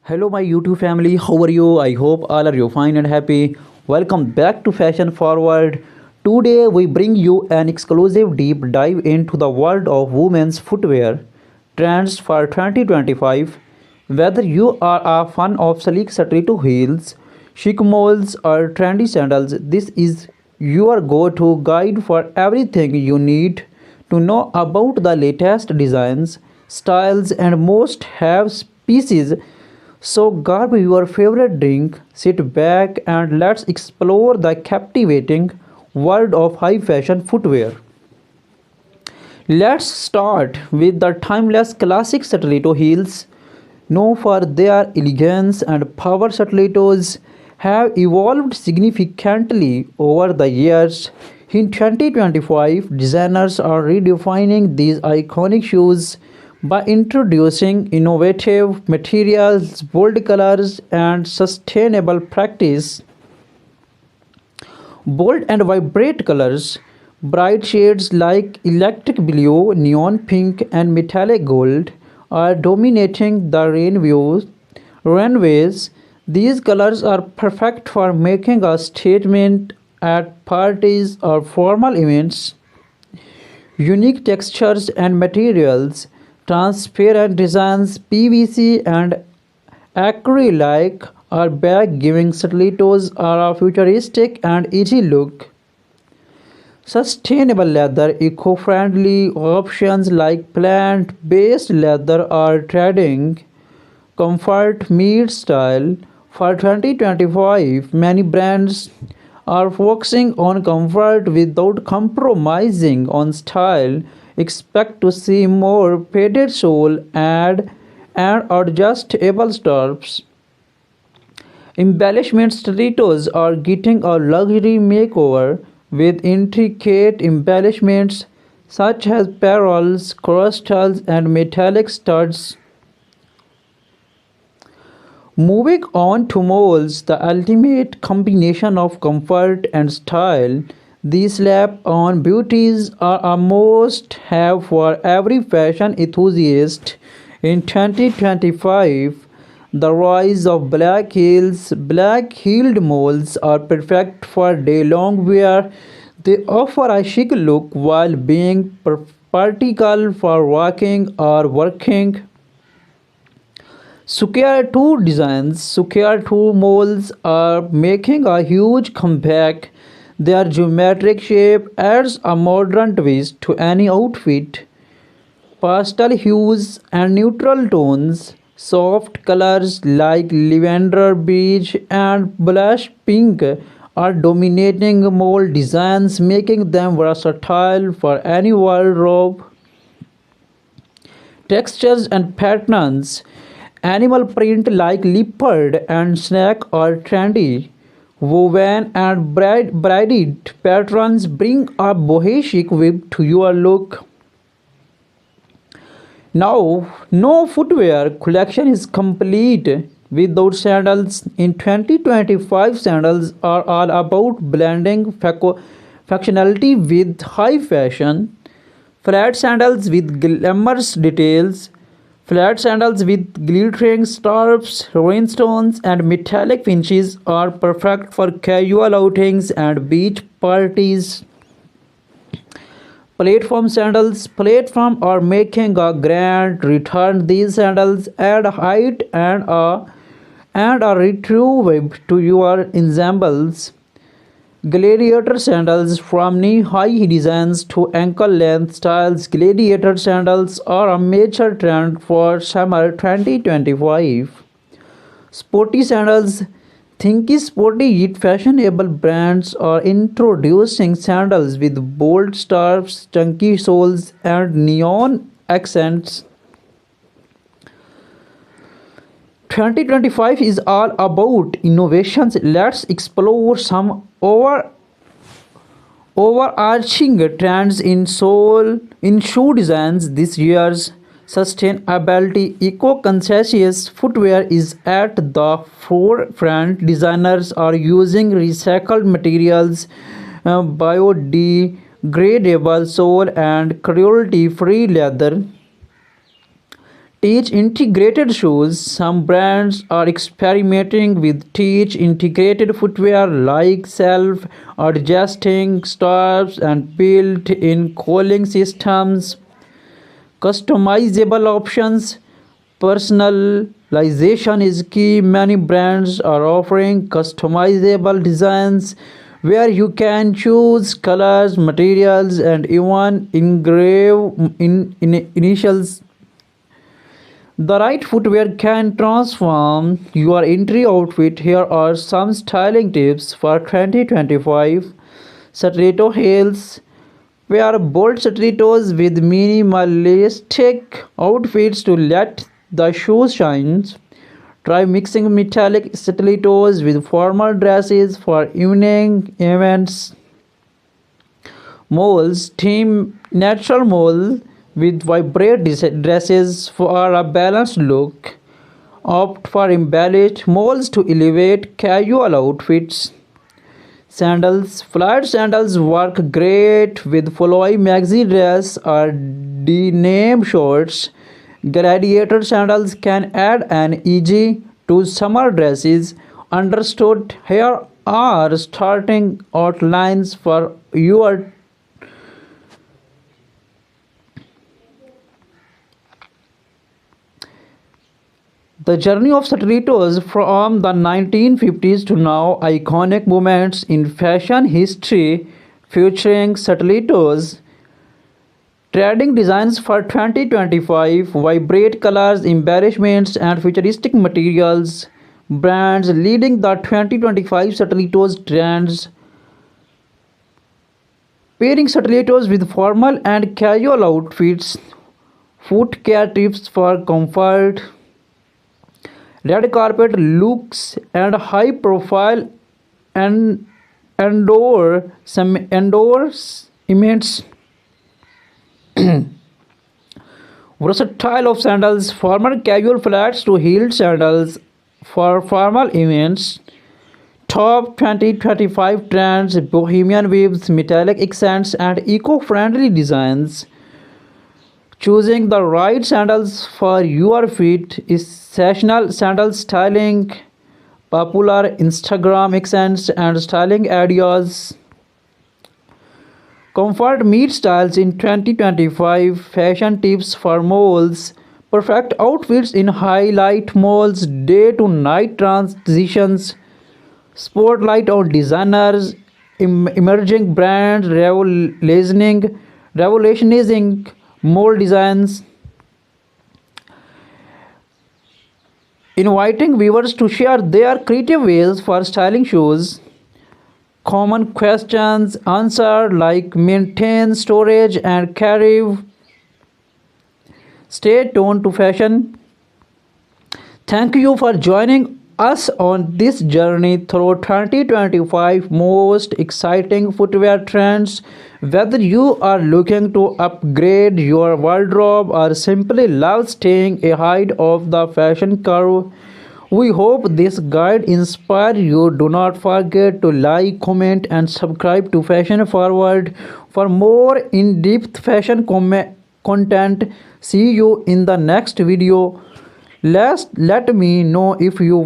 Hello, my YouTube family. How are you? I hope all are you fine and happy. Welcome back to Fashion Forward. Today we bring you an exclusive deep dive into the world of women's footwear trends for 2025. Whether you are a fan of sleek stiletto heels, chic moles, or trendy sandals, this is your go-to guide for everything you need to know about the latest designs, styles, and most have pieces. So grab your favorite drink, sit back, and let's explore the captivating world of high fashion footwear. Let's start with the timeless classic stiletto heels. Known for their elegance and power, stilettos have evolved significantly over the years. In 2025, designers are redefining these iconic shoes by introducing innovative materials, bold colors, and sustainable practice. Bold and vibrant colors, bright shades like electric blue, neon pink, and metallic gold are dominating the runways. These colors are perfect for making a statement at parties or formal events. Unique textures and materials, transparent designs, PVC and acrylic are back, giving stilettos are a futuristic and easy look. Sustainable leather, eco-friendly options like plant-based leather are trending. Comfort meets style. For 2025, many brands are focusing on comfort without compromising on style. Expect to see more padded sole and adjustable straps. Embellishment stilettos are getting a luxury makeover with intricate embellishments such as pearls, crystals, and metallic studs. Moving on to moles, the ultimate combination of comfort and style. These slap-on beauties are a must-have for every fashion enthusiast. In 2025, the rise of black-heeled moles are perfect for day-long wear. They offer a chic look while being practical for walking or working. Square 2 designs, Square 2 molds are making a huge comeback. Their geometric shape adds a modern twist to any outfit. Pastel hues and neutral tones, soft colors like lavender beige and blush pink are dominating mold designs, making them versatile for any wardrobe. Textures and patterns, animal print like leopard and snake are trendy. Woven and braided patterns bring a bohemian vibe to your look. Now, no footwear collection is complete without sandals. In 2025, sandals are all about blending functionality with high fashion. Flat sandals with glamorous details, flat sandals with glittering straps, rhinestones, and metallic finishes are perfect for casual outings and beach parties. Platform are making a grand return. These sandals add height and a retro vibe to your ensembles. Gladiator sandals, from knee-high designs to ankle-length styles, gladiator sandals are a major trend for summer 2025. Sporty sandals, thinky sporty yet fashionable brands are introducing sandals with bold straps, chunky soles, and neon accents. 2025 is all about innovations. Let's explore some overarching trends in shoe designs this year's. Sustainability, eco-conscious footwear is at the forefront. Designers are using recycled materials, biodegradable sole, and cruelty-free leather Teach integrated shoes. Some brands are experimenting with teach integrated footwear like self adjusting straps and built in cooling systems. Customizable options. Personalization is key. Many brands are offering customizable designs where you can choose colors, materials, and even engrave initials. The right footwear can transform your entry outfit. Here are some styling tips for 2025. Stiletto heels. Wear bold stilettos with minimalistic outfits to let the shoes shine. Try mixing metallic stilettos with formal dresses for evening events. Moles. Team natural mole with vibrant dresses for a balanced look. Opt for embellished moles to elevate casual outfits. Sandals. Flat sandals work great with flowy maxi dress or denim shorts. Gladiator sandals can add an edge to summer dresses. Understood. Here are starting outlines for your. The journey of stilettos from the 1950s to now, iconic moments in fashion history featuring stilettos. Trending designs for 2025, vibrant colors, embellishments, and futuristic materials. Brands leading the 2025 stilettos trends. Pairing stilettos with formal and casual outfits. Foot care tips for comfort. Red carpet looks and high profile and endorsements. Versatile of sandals, formal casual flats to heeled sandals for formal events. Top 2025 trends, bohemian weaves, metallic accents, and eco-friendly designs. Choosing the right sandals for your feet is sessional sandal styling, popular Instagram accents and styling ideas. Comfort meets styles in 2025. Fashion tips for moles. Perfect outfits in highlight moles. Day to night transitions. Spotlight on designers. Emerging brands revolutionizing mole designs. Inviting viewers to share their creative ways for styling shoes. Common questions answered like maintain storage and carry. Stay tuned to fashion. Thank you for joining us on this journey through 2025 most exciting footwear trends. Whether you are looking to upgrade your wardrobe or simply love staying ahead of the fashion curve, we hope this guide inspires you. Do not forget to like, comment, and subscribe to Fashion Forward for more in-depth fashion content. See you in the next video. Let me know if you